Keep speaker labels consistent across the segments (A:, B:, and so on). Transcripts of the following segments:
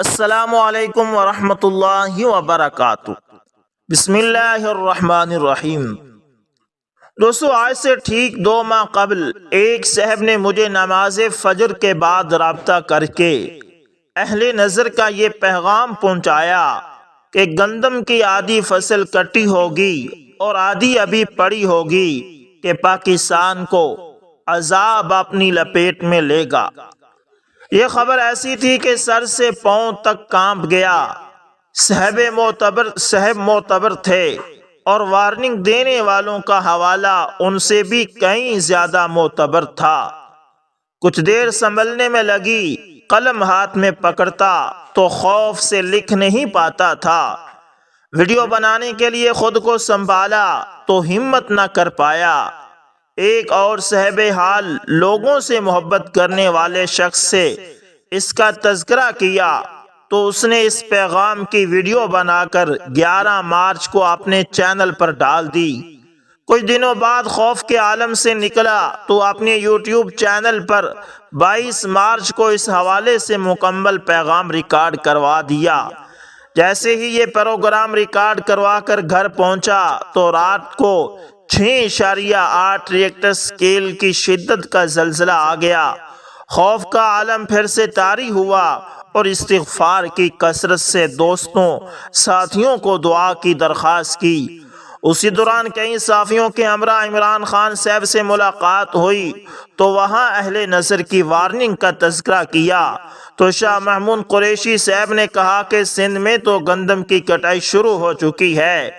A: السلام علیکم ورحمۃ اللہ وبرکاتہ۔ بسم اللہ الرحمن الرحیم۔ دوستو، آج سے ٹھیک 2 ماہ قبل ایک صاحب نے مجھے نماز فجر کے بعد رابطہ کر کے اہل نظر کا یہ پیغام پہنچایا کہ گندم کی آدھی فصل کٹی ہوگی اور آدھی ابھی پڑی ہوگی کہ پاکستان کو عذاب اپنی لپیٹ میں لے گا۔ یہ خبر ایسی تھی کہ سر سے پاؤں تک کانپ گیا۔ صاحب معتبر تھے اور وارننگ دینے والوں کا حوالہ ان سے بھی کہیں زیادہ معتبر تھا۔ کچھ دیر سنبھلنے میں لگی، قلم ہاتھ میں پکڑتا تو خوف سے لکھ نہیں پاتا تھا۔ ویڈیو بنانے کے لیے خود کو سنبھالا تو ہمت نہ کر پایا۔ ایک اور صاحب حال لوگوں سے محبت کرنے والے شخص سے اس کا تذکرہ کیا تو اس نے اس پیغام کی ویڈیو بنا کر 11 مارچ کو اپنے چینل پر ڈال دی۔ کچھ دنوں بعد خوف کے عالم سے نکلا تو اپنے یوٹیوب چینل پر 22 مارچ کو اس حوالے سے مکمل پیغام ریکارڈ کروا دیا۔ جیسے ہی یہ پروگرام ریکارڈ کروا کر گھر پہنچا تو رات کو 6.8 ریکٹر سکیل کی شدت کا زلزلہ آ گیا۔ خوف کا عالم پھر سے طاری ہوا اور استغفار کی کثرت سے دوستوں ساتھیوں کو دعا کی درخواست کی۔ اسی دوران کئی صحافیوں کے ہمراہ عمران خان صاحب سے ملاقات ہوئی تو وہاں اہل نظر کی وارننگ کا تذکرہ کیا تو شاہ محمود قریشی صاحب نے کہا کہ سندھ میں تو گندم کی کٹائی شروع ہو چکی ہے۔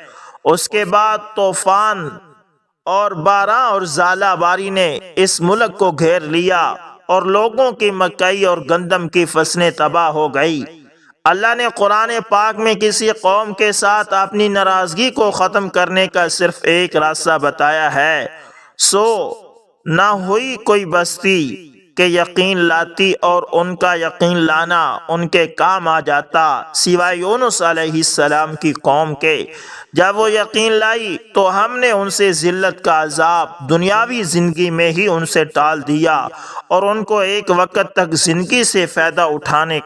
A: اس کے بعد طوفان اور باران اور ژالہ باری نے اس ملک کو گھیر لیا اور لوگوں کی مکئی اور گندم کی فصلیں تباہ ہو گئی۔ اللہ نے قرآن پاک میں کسی قوم کے ساتھ اپنی ناراضگی کو ختم کرنے کا صرف ایک راستہ بتایا ہے، سو نہ ہوئی کوئی بستی کہ یقین لاتی اور ان کا یقین لانا ان کے کام آ جاتا سوائے یونس علیہ السلام کی قوم کے۔ جب وہ یقین لائی تو ہم نے ان سے ذلت کا عذاب دنیاوی زندگی میں ہی ان سے ٹال دیا اور ان کو ایک وقت تک زندگی سے فائدہ اٹھانے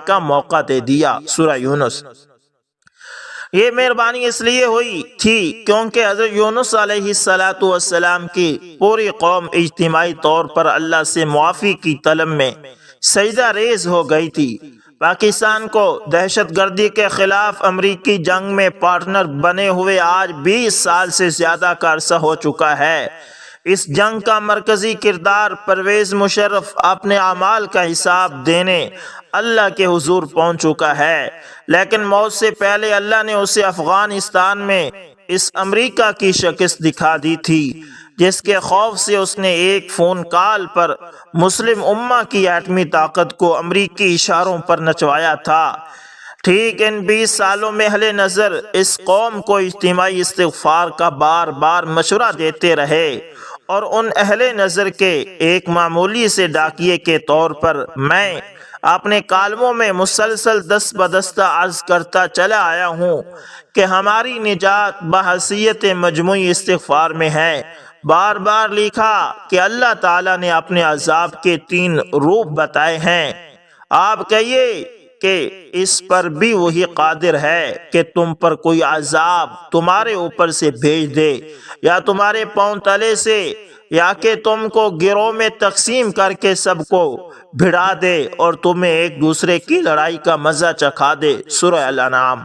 A: کا موقع دے دیا۔ سورہ یونس۔ یہ مہربانی اس لیے ہوئی تھی کیونکہ حضرت یونس علیہ السلام کی پوری قوم اجتماعی طور پر اللہ سے معافی کی طلب میں سجدہ ریز ہو گئی تھی۔ پاکستان کو دہشت گردی کے خلاف امریکی جنگ میں پارٹنر بنے ہوئے آج 20 سال سے زیادہ کا عرصہ ہو چکا ہے۔ اس جنگ کا مرکزی کردار پرویز مشرف اپنے اعمال کا حساب دینے اللہ کے حضور پہنچ چکا ہے، لیکن موت سے پہلے اللہ نے اسے افغانستان میں اس امریکہ کی شکست دکھا دی تھی جس کے خوف سے اس نے ایک فون کال پر مسلم امہ کی ایٹمی طاقت کو امریکی اشاروں پر نچوایا تھا۔ ٹھیک ان 20 سالوں میں اہل نظر اس قوم کو اجتماعی استغفار کا بار بار مشورہ دیتے رہے اور ان اہل نظر کے ایک معمولی سے ڈاکیے کے طور پر میں اپنے کالموں میں مسلسل دست بدستہ عرض کرتا چلا آیا ہوں کہ ہماری نجات بحیثیت مجموعی استغفار میں ہے۔ بار بار لکھا کہ اللہ تعالیٰ نے اپنے عذاب کے 3 روپ بتائے ہیں۔ آپ کہیے کہ اس پر بھی وہی قادر ہے کہ تم پر کوئی عذاب تمہارے اوپر سے بھیج دے یا تمہارے پاؤں تلے سے، یا کہ تم کو گروہ میں تقسیم کر کے سب کو بھڑا دے اور تمہیں ایک دوسرے کی لڑائی کا مزہ چکھا دے۔ سورہ الانعام۔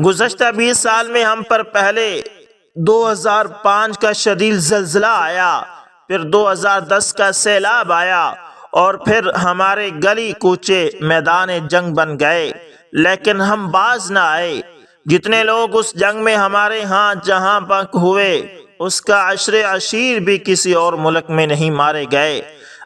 A: گزشتہ 20 سال میں ہم پر پہلے 2005 کا شدید زلزلہ آیا، پھر 2010 کا سیلاب آیا اور پھر ہمارے گلی کوچے میدان جنگ بن گئے، لیکن ہم باز نہ آئے۔ جتنے لوگ اس جنگ میں ہمارے ہاں جہاں بک ہوئے اس کا عشر عشیر بھی کسی اور ملک میں نہیں مارے گئے۔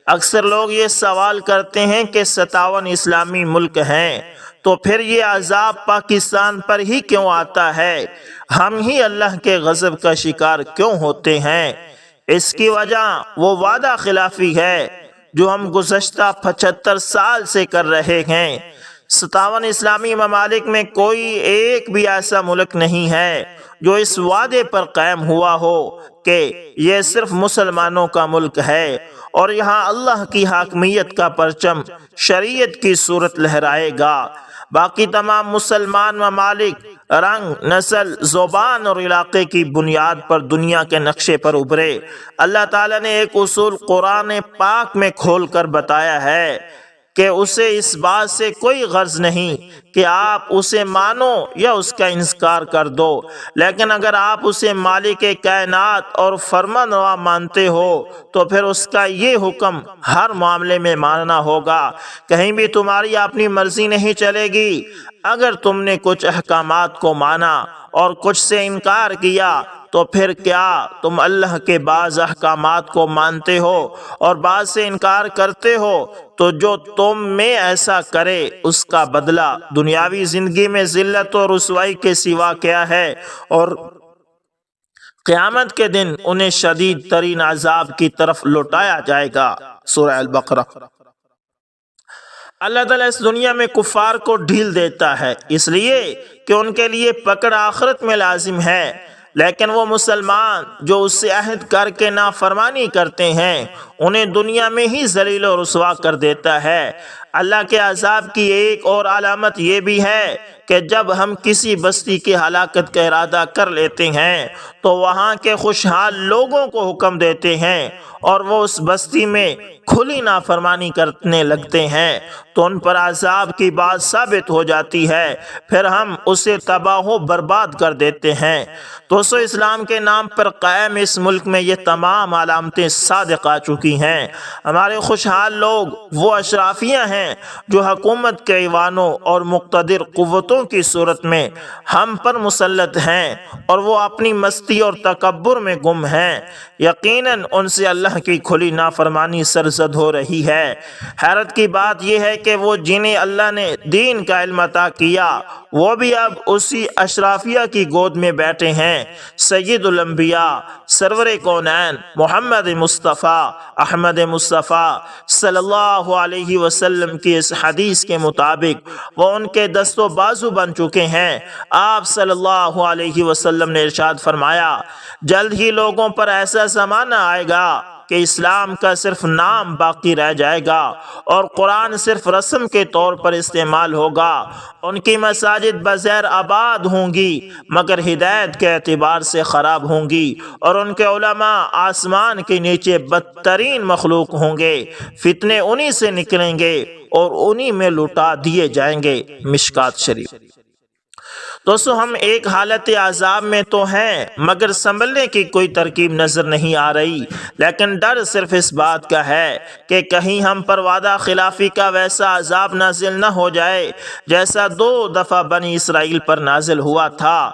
A: اکثر لوگ یہ سوال کرتے ہیں کہ 57 اسلامی ملک ہیں تو پھر یہ عذاب پاکستان پر ہی کیوں آتا ہے؟ ہم ہی اللہ کے غضب کا شکار کیوں ہوتے ہیں؟ اس کی وجہ وہ وعدہ خلافی ہے جو ہم گزشتہ 75 سال سے کر رہے ہیں۔ 57 اسلامی ممالک میں کوئی ایک بھی ایسا ملک نہیں ہے جو اس وعدے پر قائم ہوا ہو کہ یہ صرف مسلمانوں کا ملک ہے اور یہاں اللہ کی حاکمیت کا پرچم شریعت کی صورت لہرائے گا۔ باقی تمام مسلمان ممالک رنگ، نسل، زبان اور علاقے کی بنیاد پر دنیا کے نقشے پر ابھرے۔ اللہ تعالیٰ نے ایک اصول قرآن پاک میں کھول کر بتایا ہے کہ اسے اس بات سے کوئی غرض نہیں کہ آپ اسے مانو یا اس کا انکار کر دو، لیکن اگر آپ اسے مالک کائنات اور فرمانروا مانتے ہو تو پھر اس کا یہ حکم ہر معاملے میں ماننا ہوگا۔ کہیں بھی تمہاری اپنی مرضی نہیں چلے گی۔ اگر تم نے کچھ احکامات کو مانا اور کچھ سے انکار کیا تو پھر کیا تم اللہ کے بعض احکامات کو مانتے ہو اور بعض سے انکار کرتے ہو؟ تو جو تم میں ایسا کرے اس کا بدلہ دنیاوی زندگی میں ذلت اور رسوائی کے سوا کیا ہے، اور قیامت کے دن انہیں شدید ترین عذاب کی طرف لوٹایا جائے گا۔ سورہ البقرہ۔ اللہ تعالیٰ اس دنیا میں کفار کو ڈھیل دیتا ہے اس لیے کہ ان کے لیے پکڑ آخرت میں لازم ہے، لیکن وہ مسلمان جو اس سے عہد کر کے نافرمانی کرتے ہیں انہیں دنیا میں ہی ذلیل و رسوا کر دیتا ہے۔ اللہ کے عذاب کی ایک اور علامت یہ بھی ہے کہ جب ہم کسی بستی کی ہلاکت کا ارادہ کر لیتے ہیں تو وہاں کے خوشحال لوگوں کو حکم دیتے ہیں اور وہ اس بستی میں کھلی نافرمانی کرنے لگتے ہیں تو ان پر عذاب کی بات ثابت ہو جاتی ہے، پھر ہم اسے تباہ و برباد کر دیتے ہیں۔ دوستو، اسلام کے نام پر قائم اس ملک میں یہ تمام علامتیں صادق آ چکی ہیں۔ ہمارے خوشحال لوگ وہ اشرافیہ ہیں جو حکومت کے ایوانوں اور مقتدر قوتوں کی صورت میں ہم پر مسلط ہیں اور وہ اپنی مستی اور تکبر میں گم ہیں۔ یقیناً ان سے اللہ کی کھلی نافرمانی سرزد ہو رہی ہے۔ حیرت کی بات یہ ہے کہ وہ جنہیں اللہ نے دین کا علم عطا کیا وہ بھی اب اسی اشرافیہ کی گود میں بیٹھے ہیں۔ سید الانبیاء، سرور کونین محمد مصطفیٰ احمد مصطفیٰ صلی اللہ علیہ وسلم کی اس حدیث کے مطابق وہ ان کے دست و بازو بن چکے ہیں۔ آپ صلی اللہ علیہ وسلم نے ارشاد فرمایا، جلد ہی لوگوں پر ایسا زمانہ آئے گا کہ اسلام کا صرف نام باقی رہ جائے گا اور قرآن صرف رسم کے طور پر استعمال ہوگا۔ ان کی مساجد بظاہر آباد ہوں گی مگر ہدایت کے اعتبار سے خراب ہوں گی، اور ان کے علماء آسمان کے نیچے بدترین مخلوق ہوں گے۔ فتنے انہی سے نکلیں گے اور انہی میں لٹا دیے جائیں گے۔ مشکات شریف۔ دوستو، ہم ایک حالت عذاب میں تو ہیں مگر سنبھلنے کی کوئی ترکیب نظر نہیں آ رہی، لیکن ڈر صرف اس بات کا ہے کہ کہیں ہم پر وعدہ خلافی کا ویسا عذاب نازل نہ ہو جائے جیسا 2 دفعہ بنی اسرائیل پر نازل ہوا تھا۔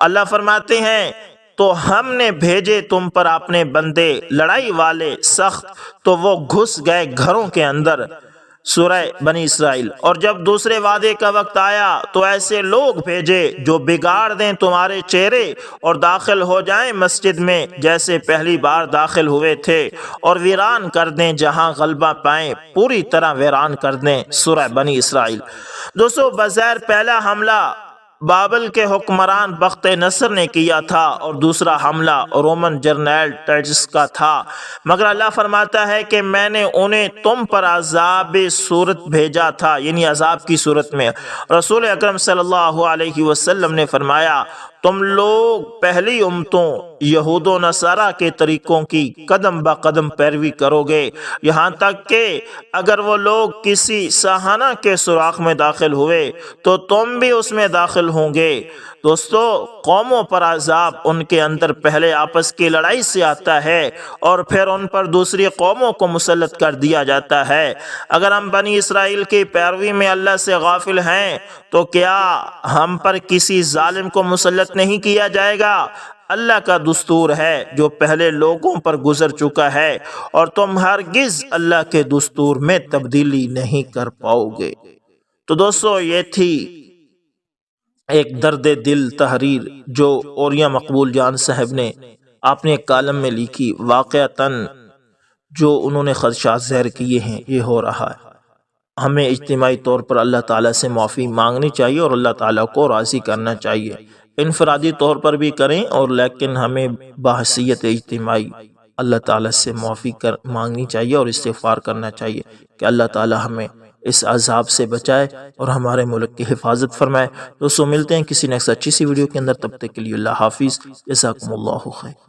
A: اللہ فرماتے ہیں، تو ہم نے بھیجے تم پر اپنے بندے لڑائی والے سخت، تو وہ گھس گئے گھروں کے اندر۔ سورہ بنی اسرائیل۔ اور جب دوسرے وعدے کا وقت آیا تو ایسے لوگ بھیجے جو بگاڑ دیں تمہارے چہرے اور داخل ہو جائیں مسجد میں جیسے پہلی بار داخل ہوئے تھے، اور ویران کر دیں جہاں غلبہ پائیں، پوری طرح ویران کر دیں۔ سورہ بنی اسرائیل۔ دوستو، بظاہر پہلا حملہ بابل کے حکمران بخت نصر نے کیا تھا اور دوسرا حملہ رومن جنرل ٹائٹس کا تھا، مگر اللہ فرماتا ہے کہ میں نے انہیں تم پر عذاب صورت بھیجا تھا، یعنی عذاب کی صورت میں۔ رسول اکرم صلی اللہ علیہ وسلم نے فرمایا، تم لوگ پہلی امتوں یہود و نصارہ کے طریقوں کی قدم با قدم پیروی کرو گے، یہاں تک کہ اگر وہ لوگ کسی سہانہ کے سوراخ میں داخل ہوئے تو تم بھی اس میں داخل ہوں گے۔ دوستو، قوموں پر عذاب ان کے اندر پہلے آپس کی لڑائی سے آتا ہے اور پھر ان پر دوسری قوموں کو مسلط کر دیا جاتا ہے۔ اگر ہم بنی اسرائیل کی پیروی میں اللہ سے غافل ہیں تو کیا ہم پر کسی ظالم کو مسلط نہیں کیا جائے گا؟ اللہ کا دستور ہے جو پہلے لوگوں پر گزر چکا ہے، اور تم ہرگز اللہ کے دستور میں تبدیلی نہیں کر پاؤ گے۔ تو دوستو، یہ تھی ایک درد دل تحریر جو اوریاں مقبول جان صاحب نے اپنے کالم میں لکھی۔ واقعتاً جو انہوں نے خدشات ظاہر کیے ہیں یہ ہو رہا ہے۔ ہمیں اجتماعی طور پر اللہ تعالیٰ سے معافی مانگنی چاہیے اور اللہ تعالیٰ کو راضی کرنا چاہیے، انفرادی طور پر بھی کریں اور لیکن ہمیں بحیثیت اجتماعی اللہ تعالیٰ سے معافی مانگنی چاہیے اور استغفار کرنا چاہیے کہ اللہ تعالیٰ ہمیں اس عذاب سے بچائے اور ہمارے ملک کی حفاظت فرمائے۔ دوستو ملتے ہیں کسی نیکسٹ اچھی سی ویڈیو کے اندر، تب تک کے لیے اللہ حافظ، جزاکم اللہ خیر۔